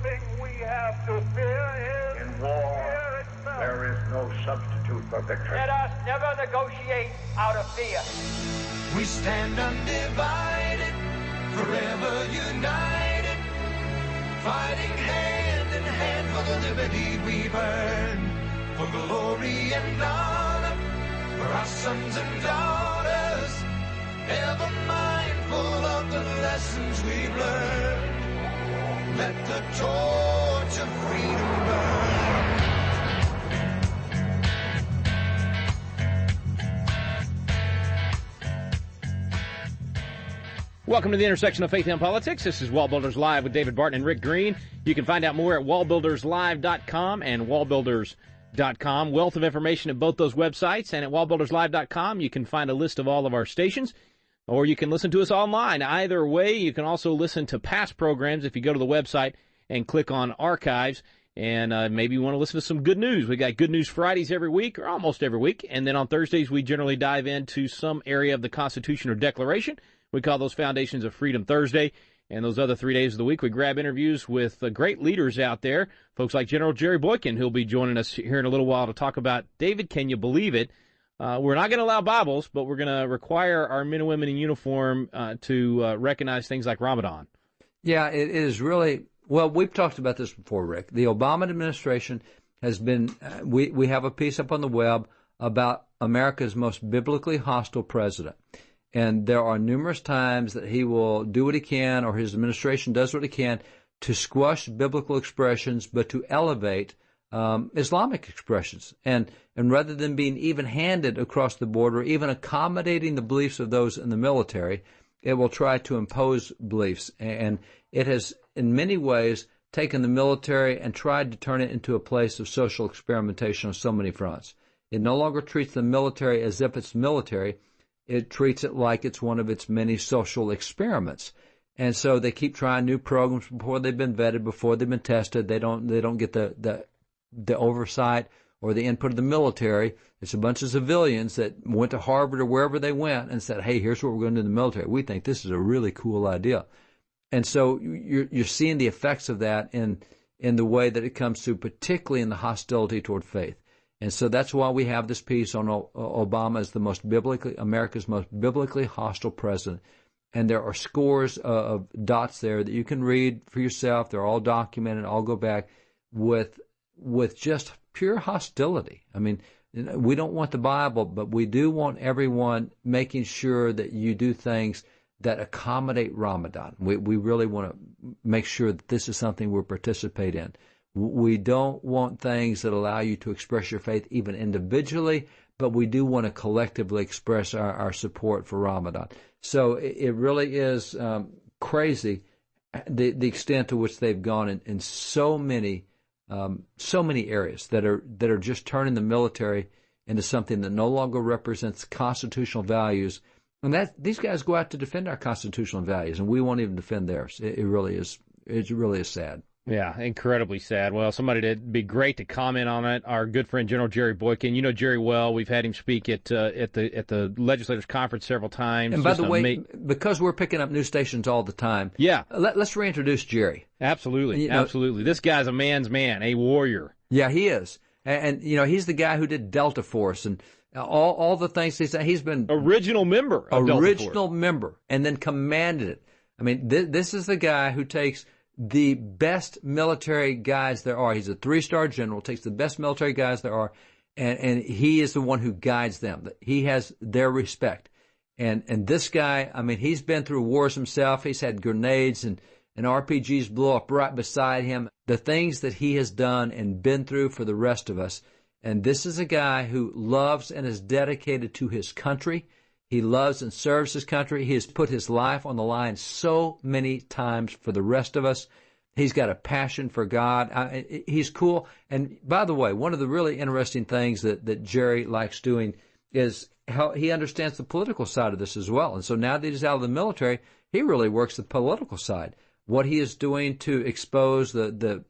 thing we have to fear is in war, fear itself. there is no substitute for victory. Let us never negotiate out of fear. We stand undivided, forever united, fighting hand in hand for the liberty we've earned, for glory and honor, for our sons and daughters, ever mindful of the lessons we've learned. Let the torch of freedom burn. Welcome to the intersection of faith and politics. This is WallBuilders Live with David Barton and Rick Green. You can find out more at wallbuilderslive.com and wallbuilders.com. Wealth of information at both those websites. And at wallbuilderslive.com, you can find a list of all of our stations, or you can listen to us online. Either way, you can also listen to past programs if you go to the website and click on archives. And maybe you want to listen to some good news. We got Good News Fridays every week, or almost every week. And then on Thursdays, we generally dive into some area of the Constitution or Declaration. We call those Foundations of Freedom Thursday. And those other 3 days of the week, we grab interviews with great leaders out there, folks like General Jerry Boykin, who'll be joining us here in a little while to talk about, David, can you believe it? We're not going to allow Bibles, but we're going to require our men and women in uniform to recognize things like Ramadan. Yeah, it is really, well, we've talked about this before, Rick. The Obama administration has been, we have a piece up on the web about America's most biblically hostile president. And there are numerous times that he will do what he can, or his administration does what he can, to squash biblical expressions, but to elevate Islamic expressions. And rather than being even-handed across the border, even accommodating the beliefs of those in the military, it will try to impose beliefs. And it has, in many ways, taken the military and tried to turn it into a place of social experimentation on so many fronts. It no longer treats the military as if it's military. It treats it like it's one of its many social experiments. And so they keep trying new programs before they've been vetted, before they've been tested. They don't get the oversight or the input of the military. It's a bunch of civilians that went to Harvard or wherever they went and said, hey, here's what we're going to do in the military. We think this is a really cool idea. And so you're seeing the effects of that in the way that it comes through, particularly in the hostility toward faith. And so that's why we have this piece on Obama as America's most biblically hostile president. And there are scores of dots there that you can read for yourself. They're all documented. I'll go back with just pure hostility. I mean, we don't want the Bible, but we do want everyone making sure that you do things that accommodate Ramadan. We really want to make sure that this is something we participate in. We don't want things that allow you to express your faith even individually, but we do want to collectively express our support for Ramadan. So it really is crazy the extent to which they've gone in so many areas that are just turning the military into something that no longer represents constitutional values. And that these guys go out to defend our constitutional values, and we won't even defend theirs. It really is sad. Yeah, incredibly sad. Well, somebody that'd be great to comment on it. Our good friend General Jerry Boykin. You know Jerry well. We've had him speak at the legislators' conference several times. And by the way, because we're picking up new stations all the time, yeah, let's reintroduce Jerry. Absolutely, absolutely. This guy's a man's man, a warrior. Yeah, he is, and he's the guy who did Delta Force and all the things he's been original member of Delta Force. Member, and then commanded it. I mean, this is the guy who takes the best military guys there are. He's a 3-star general, takes the best military guys there are, and he is the one who guides them. He has their respect. And this guy, I mean, he's been through wars himself. He's had grenades and RPGs blow up right beside him. The things that he has done and been through for the rest of us. And this is a guy who loves and is dedicated to his country. He loves and serves his country. He has put his life on the line so many times for the rest of us. He's got a passion for God. He's cool. And by the way, one of the really interesting things that Jerry likes doing is how he understands the political side of this as well. And so now that he's out of the military, he really works the political side. What he is doing to expose the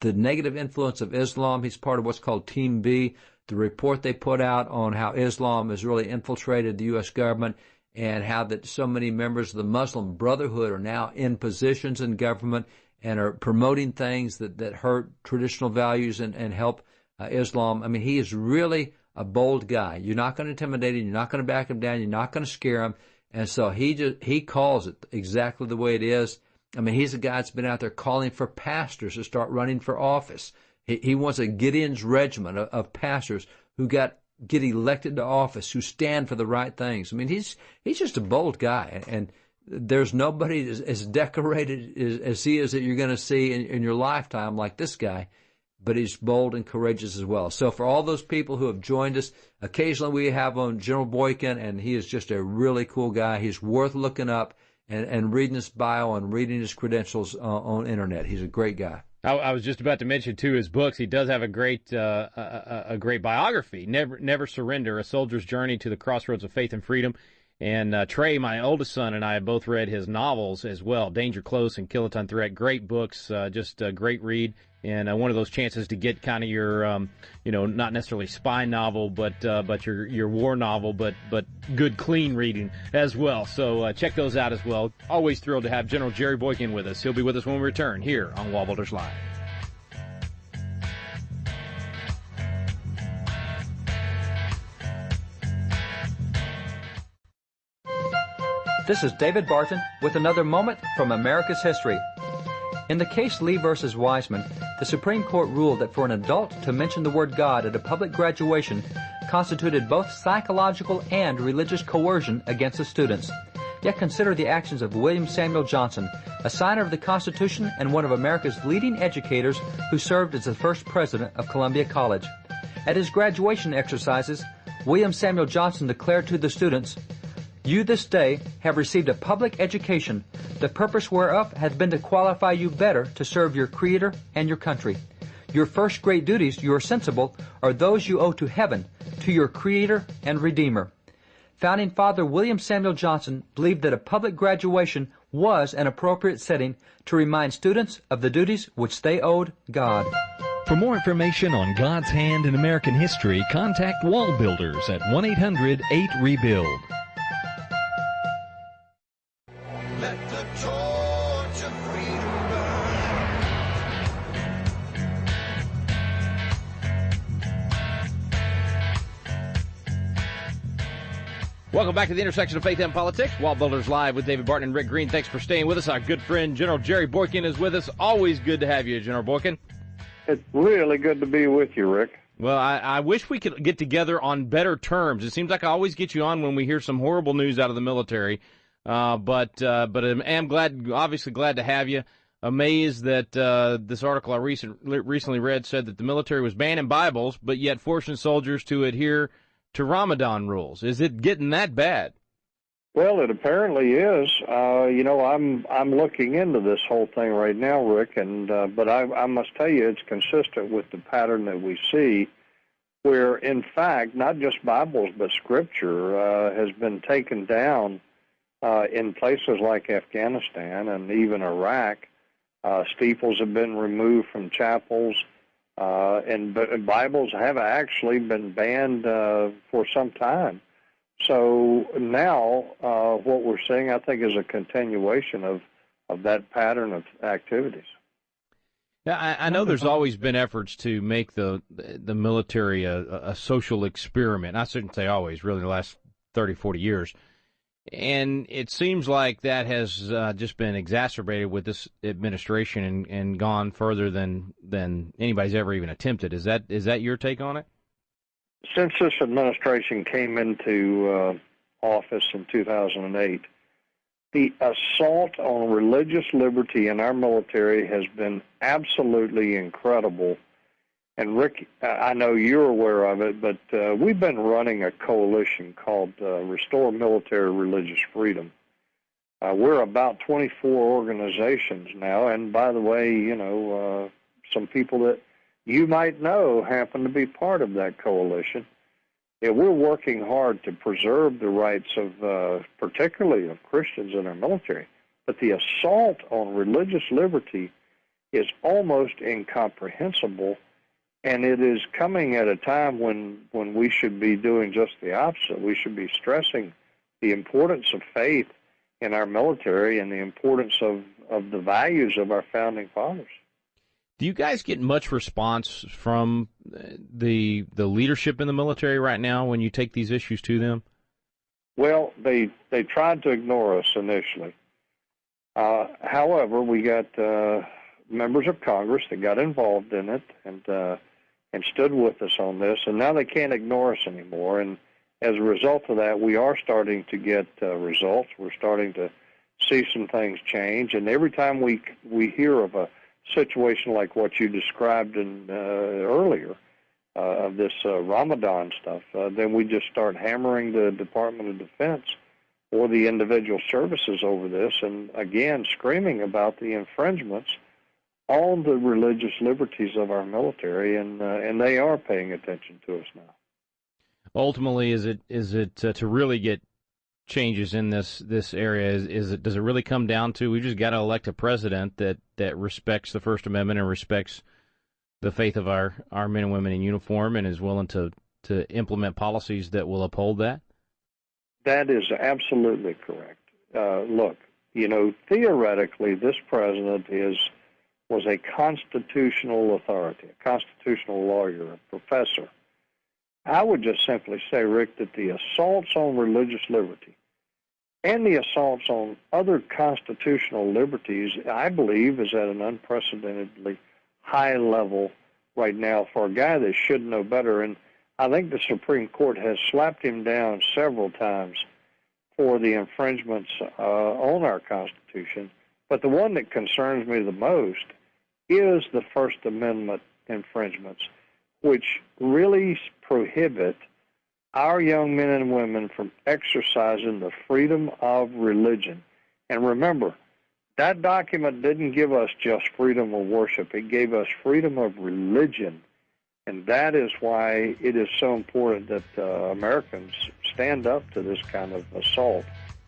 negative influence of Islam. He's part of what's called Team B, the report they put out on how Islam has really infiltrated the U.S. government and how that so many members of the Muslim Brotherhood are now in positions in government and are promoting things that hurt traditional values and help Islam. I mean, he is really a bold guy. You're not going to intimidate him. You're not going to back him down. You're not going to scare him. And so he calls it exactly the way it is. I mean, he's a guy that's been out there calling for pastors to start running for office. He wants a Gideon's regiment of pastors who get elected to office, who stand for the right things. I mean, he's just a bold guy, and there's nobody as decorated as he is that you're going to see in your lifetime like this guy, but he's bold and courageous as well. So for all those people who have joined us, occasionally we have on General Boykin, and he is just a really cool guy. He's worth looking up and reading his bio and reading his credentials on internet. He's a great guy. I was just about to mention, too, his books. He does have a great biography, Never Surrender, A Soldier's Journey to the Crossroads of Faith and Freedom. And Trey, my oldest son, and I have both read his novels as well, Danger Close and Kiloton Threat. Great books, just a great read. And one of those chances to get kind of your, not necessarily spy novel, but your war novel, but good, clean reading as well. So check those out as well. Always thrilled to have General Jerry Boykin with us. He'll be with us when we return here on WallBuilders Live. This is David Barton with another moment from America's history. In the case Lee versus Wiseman, the Supreme Court ruled that for an adult to mention the word God at a public graduation constituted both psychological and religious coercion against the students. Yet consider the actions of William Samuel Johnson, a signer of the Constitution and one of America's leading educators who served as the first president of Columbia College. At his graduation exercises, William Samuel Johnson declared to the students, "You this day have received a public education, the purpose whereof hath been to qualify you better to serve your Creator and your country. Your first great duties, you are sensible, are those you owe to heaven, to your Creator and Redeemer." Founding Father William Samuel Johnson believed that a public graduation was an appropriate setting to remind students of the duties which they owed God. For more information on God's hand in American history, contact WallBuilders at 1-800-8-REBUILD. Let the torch of freedom burn. Welcome back to the intersection of faith and politics. WallBuilders Live with David Barton and Rick Green. Thanks for staying with us. Our good friend General Jerry Boykin is with us. Always good to have you, General Boykin. It's really good to be with you, Rick. Well, I wish we could get together on better terms. It seems like I always get you on when we hear some horrible news out of the military. But I'm obviously glad to have you. Amazed that this article I recently read said that the military was banning Bibles, but yet forcing soldiers to adhere to Ramadan rules. Is it getting that bad? Well, it apparently is. I'm looking into this whole thing right now, Rick, and but I must tell you, it's consistent with the pattern that we see, where in fact not just Bibles but Scripture has been taken down. In places like Afghanistan and even Iraq, steeples have been removed from chapels, and Bibles have actually been banned for some time. So now what we're seeing, I think, is a continuation of that pattern of activities. Yeah, I know there's always been efforts to make the military a social experiment. I shouldn't say always, really the last 30, 40 years. And it seems like that has just been exacerbated with this administration and gone further than anybody's ever even attempted. Is that your take on it? Since this administration came into office in 2008, the assault on religious liberty in our military has been absolutely incredible. And Rick, I know you're aware of it, but we've been running a coalition called Restore Military Religious Freedom. We're about 24 organizations now, and by the way, some people that you might know happen to be part of that coalition. Yeah, we're working hard to preserve the rights of, particularly of Christians in our military, but the assault on religious liberty is almost incomprehensible. And it is coming at a time when we should be doing just the opposite. We should be stressing the importance of faith in our military and the importance of the values of our founding fathers. Do you guys get much response from the leadership in the military right now when you take these issues to them? Well, they tried to ignore us initially. However, we got members of Congress that got involved in it and stood with us on this, and now they can't ignore us anymore. And as a result of that, we are starting to get results. We're starting to see some things change, and every time we hear of a situation like what you described earlier of this Ramadan stuff, then we just start hammering the Department of Defense or the individual services over this, and again screaming about the infringements on the religious liberties of our military, and they are paying attention to us now. Ultimately, is it to really get changes in this area? Does it really come down to we just got to elect a president that respects the First Amendment and respects the faith of our men and women in uniform and is willing to implement policies that will uphold that? That is absolutely correct. Look, theoretically, this president was a constitutional authority, a constitutional lawyer, a professor. I would just simply say, Rick, that the assaults on religious liberty and the assaults on other constitutional liberties, I believe, is at an unprecedentedly high level right now for a guy that should know better. And I think the Supreme Court has slapped him down several times for the infringements on our Constitution. But the one that concerns me the most is the First Amendment infringements, which really prohibit our young men and women from exercising the freedom of religion. And remember, that document didn't give us just freedom of worship. It gave us freedom of religion. And that is why it is so important that Americans stand up to this kind of assault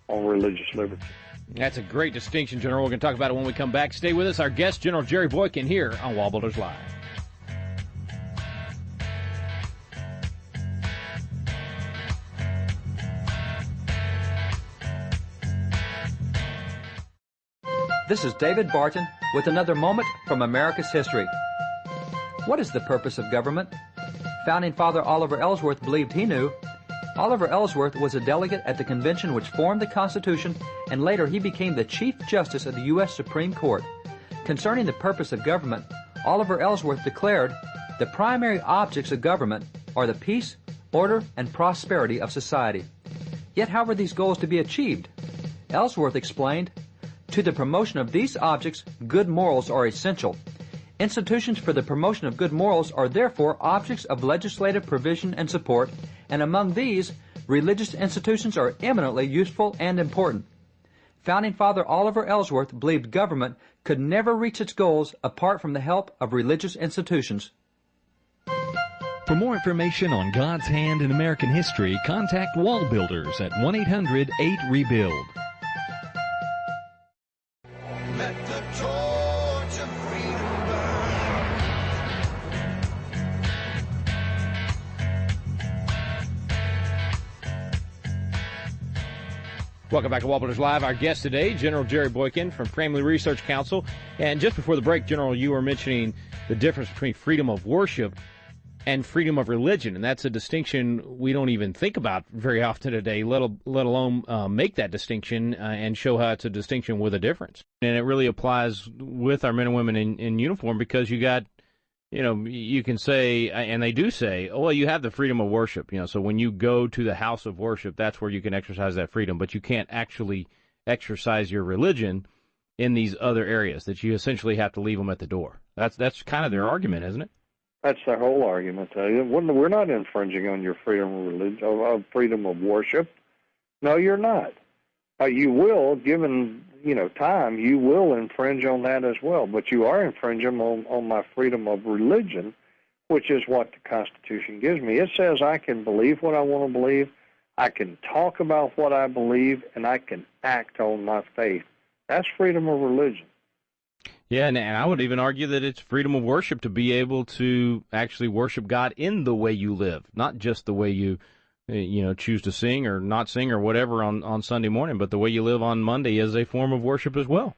on religious liberty. That's a great distinction, General. We're going to talk about it when we come back. Stay with us. Our guest, General Jerry Boykin, here on WallBuilders Live. This is David Barton with another moment from America's history. What is the purpose of government? Founding Father Oliver Ellsworth believed he knew. Oliver Ellsworth was a delegate at the convention which formed the Constitution, and later he became the Chief Justice of the U.S. Supreme Court. Concerning the purpose of government, Oliver Ellsworth declared, "The primary objects of government are the peace, order, and prosperity of society." Yet how were these goals to be achieved? Ellsworth explained, "To the promotion of these objects, good morals are essential. Institutions for the promotion of good morals are therefore objects of legislative provision and support, and among these, religious institutions are eminently useful and important." Founding Father Oliver Ellsworth believed government could never reach its goals apart from the help of religious institutions. For more information on God's hand in American history, contact WallBuilders at 1-800-8-REBUILD. Let the torch of freedom burn. Welcome back to WallBuilders Live. Our guest today, General Jerry Boykin from Framley Research Council. And just before the break, General, you were mentioning the difference between freedom of worship and freedom of religion, and that's a distinction we don't even think about very often today, let alone make that distinction and show how it's a distinction with a difference. And it really applies with our men and women in uniform, because you got, you can say, and they do say, oh, well, you have the freedom of worship, so when you go to the house of worship, that's where you can exercise that freedom, but you can't actually exercise your religion in these other areas, that you essentially have to leave them at the door. That's kind of their argument, isn't it? That's their whole argument. We're not infringing on your freedom of religion, of freedom of worship. No, you're not. You will, given time, you will infringe on that as well. But you are infringing on my freedom of religion, which is what the Constitution gives me. It says I can believe what I want to believe, I can talk about what I believe, and I can act on my faith. That's freedom of religion. Yeah, and I would even argue that it's freedom of worship to be able to actually worship God in the way you live, not just the way you choose to sing or not sing or whatever on Sunday morning, but the way you live on Monday is a form of worship as well.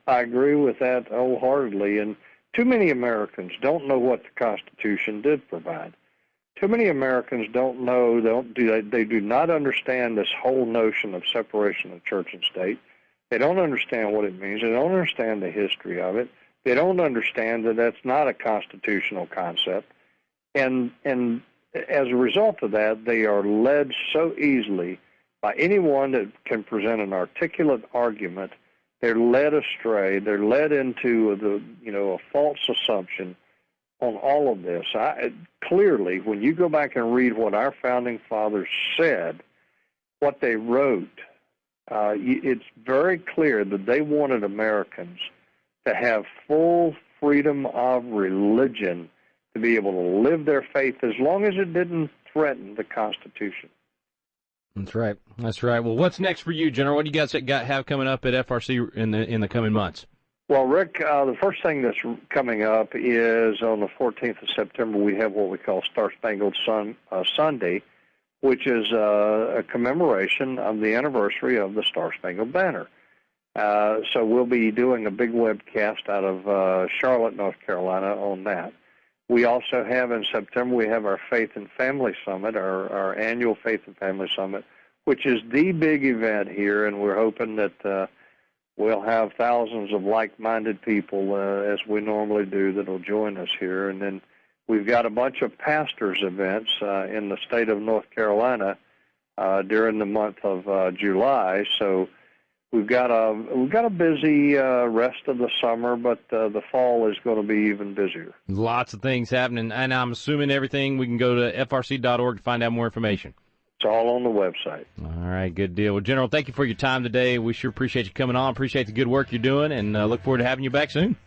I agree with that wholeheartedly, and too many Americans don't know what the Constitution did provide. Too many Americans they do not understand this whole notion of separation of church and state. They don't understand what it means. They don't understand the history of it. They don't understand that that's not a constitutional concept. And as a result of that, they are led so easily by anyone that can present an articulate argument. They're led astray. They're led into a false assumption on all of this. Clearly, when you go back and read what our founding fathers said, what they wrote, it's very clear that they wanted Americans to have full freedom of religion, to be able to live their faith as long as it didn't threaten the Constitution. That's right. That's right. Well, what's next for you, General? What do you guys have coming up at FRC in the coming months? Well, Rick, the first thing that's coming up is on the 14th of September, we have what we call Star Spangled Sunday, which is a commemoration of the anniversary of the Star Spangled Banner. So we'll be doing a big webcast out of Charlotte, North Carolina on that. We also have in September, we have our Faith and Family Summit, our annual Faith and Family Summit, which is the big event here, and we're hoping that we'll have thousands of like-minded people, as we normally do, that will join us here. And then we've got a bunch of pastors' events in the state of North Carolina during the month of July. So we've got a busy rest of the summer, but the fall is going to be even busier. Lots of things happening, and I'm assuming everything. We can go to frc.org to find out more information. It's all on the website. All right, good deal. Well, General, thank you for your time today. We sure appreciate you coming on. Appreciate the good work you're doing, and look forward to having you back soon.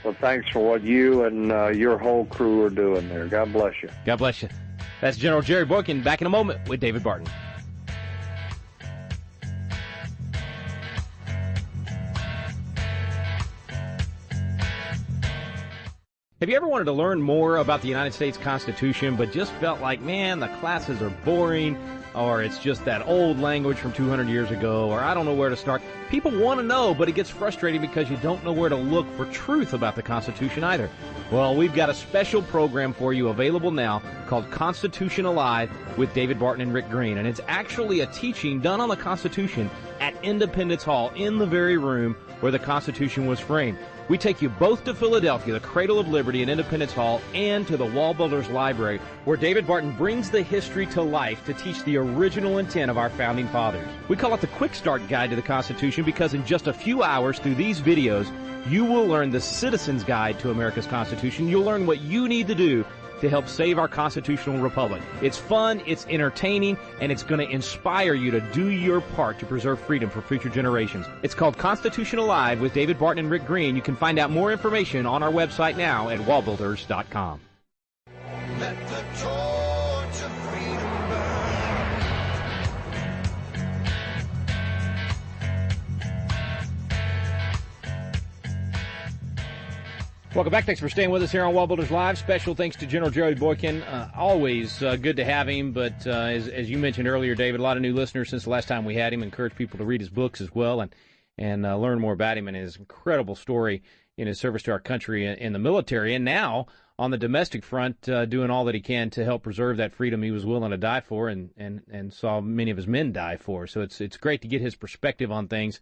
Well, thanks for what you and your whole crew are doing there. God bless you. God bless you. That's General Jerry Boykin. Back in a moment with David Barton. Have you ever wanted to learn more about the United States Constitution but just felt like, man, the classes are boring, or it's just that old language from 200 years ago, or I don't know where to start? People want to know, but it gets frustrating because you don't know where to look for truth about the Constitution either. Well, we've got a special program for you available now called Constitution Alive with David Barton and Rick Green, and it's actually a teaching done on the Constitution at Independence Hall in the very room where the Constitution was framed. We take you both to Philadelphia, the cradle of liberty, and Independence Hall, and to the WallBuilders Library, where David Barton brings the history to life to teach the original intent of our founding fathers. We call it the Quick Start Guide to the Constitution because in just a few hours through these videos, you will learn the Citizen's Guide to America's Constitution. You'll learn what you need to do to help save our constitutional republic. It's fun, it's entertaining, and it's going to inspire you to do your part to preserve freedom for future generations. It's called Constitution Alive with David Barton and Rick Green. You can find out more information on our website now at wallbuilders.com. Let the torch of freedom burn. Welcome back. Thanks for staying with us here on WallBuilders Live. Special thanks to General Jerry Boykin. Always good to have him, but as you mentioned earlier, David, a lot of new listeners since the last time we had him. Encourage people to read his books as well and learn more about him and his incredible story in his service to our country in the military, and now on the domestic front, doing all that he can to help preserve that freedom he was willing to die for and saw many of his men die for. So it's great to get his perspective on things.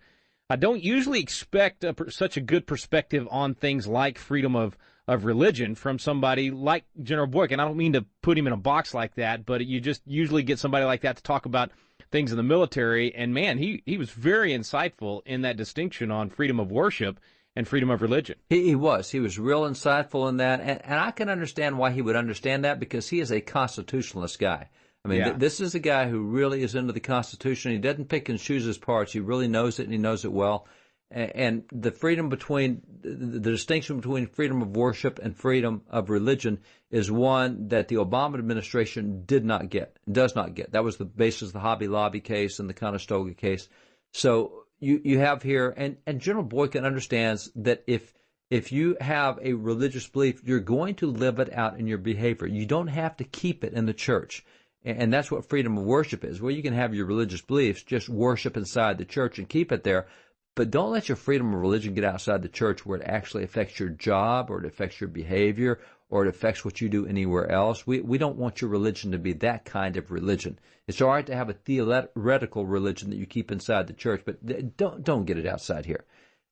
I don't usually expect such a good perspective on things like freedom of religion from somebody like General Boykin. I don't mean to put him in a box like that, but you just usually get somebody like that to talk about things in the military. And, man, he was very insightful in that distinction on freedom of worship and freedom of religion. He was real insightful in that. And I can understand why he would understand that, because he is a constitutionalist guy. I mean, this is a guy who really is into the Constitution. He doesn't pick and choose his parts. He really knows it, and he knows it well. And the freedom between the distinction between freedom of worship and freedom of religion is one that the Obama administration does not get. That was the basis of the Hobby Lobby case and the Conestoga case. So you have here, and General Boykin understands that if you have a religious belief, you're going to live it out in your behavior. You don't have to keep it in the church. And that's what freedom of worship is. Well, you can have your religious beliefs, just worship inside the church and keep it there. But don't let your freedom of religion get outside the church where it actually affects your job or it affects your behavior or it affects what you do anywhere else. We don't want your religion to be that kind of religion. It's all right to have a theoretical religion that you keep inside the church, but don't get it outside here.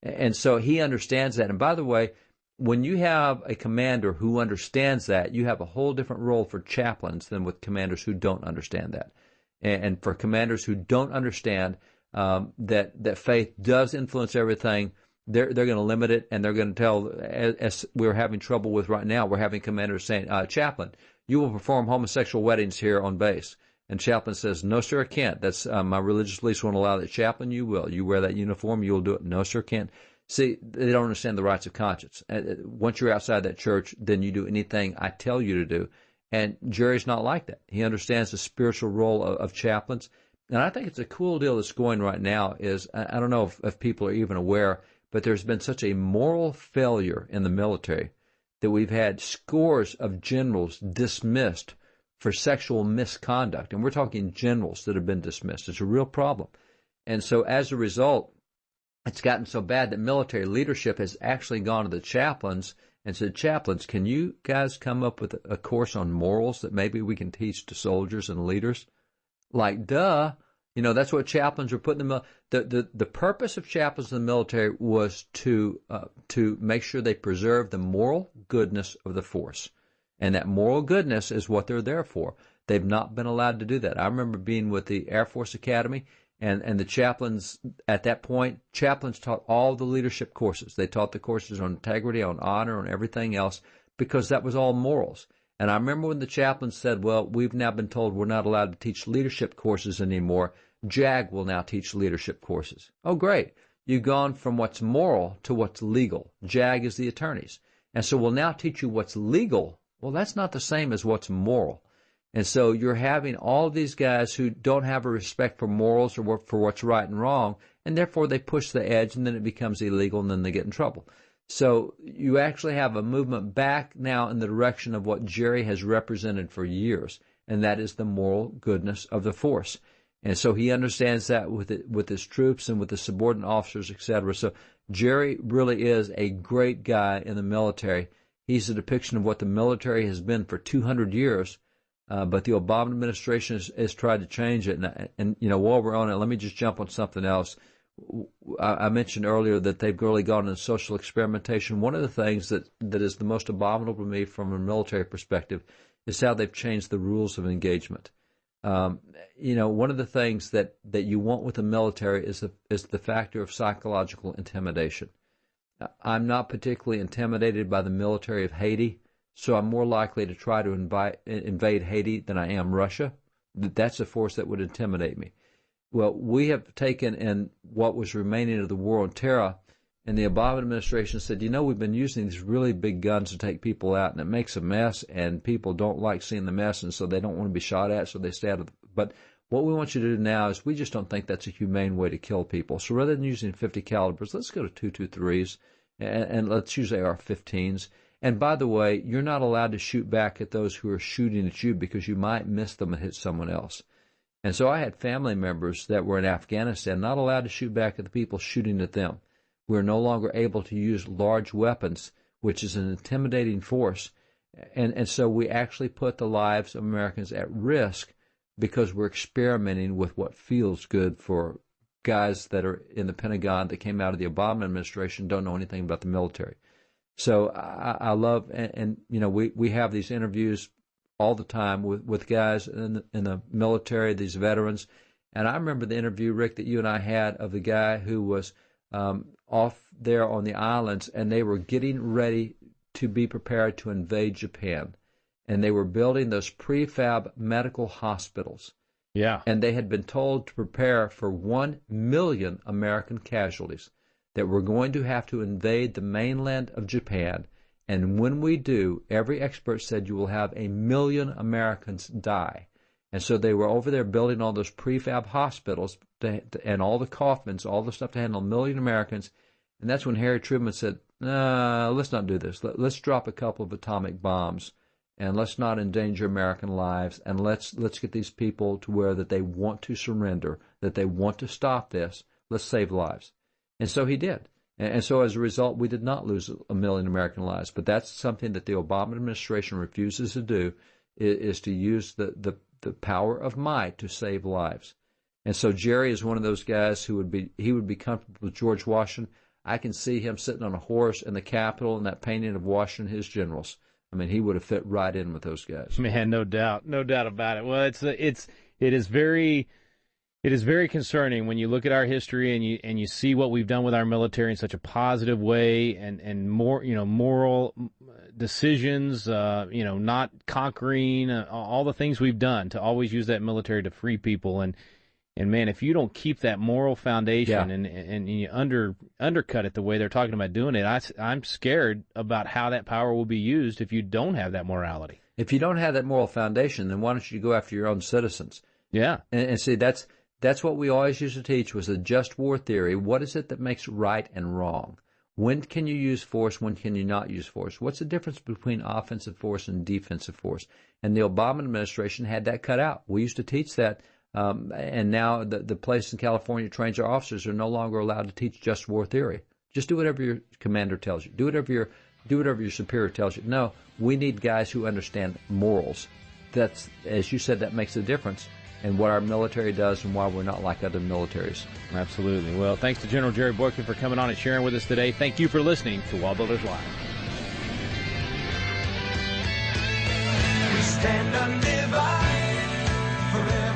And so he understands that. And by the way, when you have a commander who understands that, you have a whole different role for chaplains than with commanders who don't understand that. And for commanders who don't understand that faith does influence everything, they're going to limit it, and they're going to tell, as we're having trouble with right now, we're having commanders saying, chaplain, you will perform homosexual weddings here on base. And chaplain says, no, sir, I can't. That's my religious beliefs won't allow that. Chaplain, you will. You wear that uniform, you'll do it. No, sir, can't. See, they don't understand the rights of conscience. Once you're outside that church, then you do anything I tell you to do. And Jerry's not like that. He understands the spiritual role of chaplains. And I think it's a cool deal that's going right now is, I don't know if people are even aware, but there's been such a moral failure in the military that we've had scores of generals dismissed for sexual misconduct. And we're talking generals that have been dismissed. It's a real problem. And so as a result, it's gotten so bad that military leadership has actually gone to the chaplains and said, chaplains, can you guys come up with a course on morals that maybe we can teach to soldiers and leaders? Like, duh. You know, that's what chaplains are putting them. The purpose of chaplains in the military was to make sure they preserve the moral goodness of the force. And that moral goodness is what they're there for. They've not been allowed to do that. I remember being with the Air Force Academy, and the chaplains, at that point, chaplains taught all the leadership courses. They taught the courses on integrity, on honor, on everything else, because that was all morals. And I remember when the chaplain said, well, we've now been told we're not allowed to teach leadership courses anymore. JAG will now teach leadership courses. Oh, great. You've gone from what's moral to what's legal. JAG is the attorneys. And so we'll now teach you what's legal. Well, that's not the same as what's moral. And so you're having all of these guys who don't have a respect for morals or for what's right and wrong, and therefore they push the edge, and then it becomes illegal, and then they get in trouble. So you actually have a movement back now in the direction of what Jerry has represented for years, and that is the moral goodness of the force. And so he understands that with his troops and with the subordinate officers, etc. So Jerry really is a great guy in the military. He's a depiction of what the military has been for 200 years, but the Obama administration has tried to change it. And you know, while we're on it, let me just jump on something else. I mentioned earlier that they've really gone into social experimentation. One of the things that is the most abominable to me from a military perspective is how they've changed the rules of engagement. You know, one of the things that you want with the military is the factor of psychological intimidation. I'm not particularly intimidated by the military of Haiti, so I'm more likely to try to invade Haiti than I am Russia. That's a force that would intimidate me. Well, we have taken in what was remaining of the war on terror, and the Obama administration said, you know, we've been using these really big guns to take people out, and it makes a mess, and people don't like seeing the mess, and so they don't want to be shot at, so they stay out of But what we want you to do now is we just don't think that's a humane way to kill people. So rather than using 50 calibers, let's go to 223s, and let's use AR-15s. And by the way, you're not allowed to shoot back at those who are shooting at you because you might miss them and hit someone else. And so I had family members that were in Afghanistan not allowed to shoot back at the people shooting at them. We're no longer able to use large weapons, which is an intimidating force. And so we actually put the lives of Americans at risk because we're experimenting with what feels good for guys that are in the Pentagon that came out of the Obama administration, don't know anything about the military. So I love, and you know, we have these interviews all the time with guys in the military, these veterans. And I remember the interview, Rick, that you and I had of the guy who was off there on the islands, and they were getting ready to be prepared to invade Japan. And they were building those prefab medical hospitals. Yeah. And they had been told to prepare for 1 million American casualties, that we're going to have to invade the mainland of Japan. And when we do, every expert said you will have 1 million Americans die. And so they were over there building all those prefab hospitals and all the coffins, all the stuff to handle 1 million Americans. And that's when Harry Truman said, let's not do this. Let's drop a couple of atomic bombs and let's not endanger American lives, and let's get these people to where that they want to surrender, that they want to stop this. Let's save lives. And so he did. And so as a result, we did not lose 1 million American lives. But that's something that the Obama administration refuses to do, is to use the power of might to save lives. And so Jerry is one of those guys who would be comfortable with George Washington. I can see him sitting on a horse in the Capitol in that painting of Washington, his generals. I mean, he would have fit right in with those guys. Man, no doubt about it. Well, it is very concerning when you look at our history and you see what we've done with our military in such a positive way, and more, moral decisions, not conquering, all the things we've done to always use that military to free people. And man, if you don't keep that moral foundation and you undercut it the way they're talking about doing it, I'm scared about how that power will be used if you don't have that morality. If you don't have that moral foundation, then why don't you go after your own citizens? Yeah. And see, that's what we always used to teach, was the just war theory. What is it that makes right and wrong? When can you use force? When can you not use force? What's the difference between offensive force and defensive force? And the Obama administration had that cut out. We used to teach that. And now the place in California trains their officers are no longer allowed to teach just war theory. Just do whatever your commander tells you. Do whatever your superior tells you. No, we need guys who understand morals. That's, as you said, that makes a difference in what our military does and why we're not like other militaries. Absolutely. Well, thanks to General Jerry Boykin for coming on and sharing with us today. Thank you for listening to WallBuilders Live. We stand undivided forever.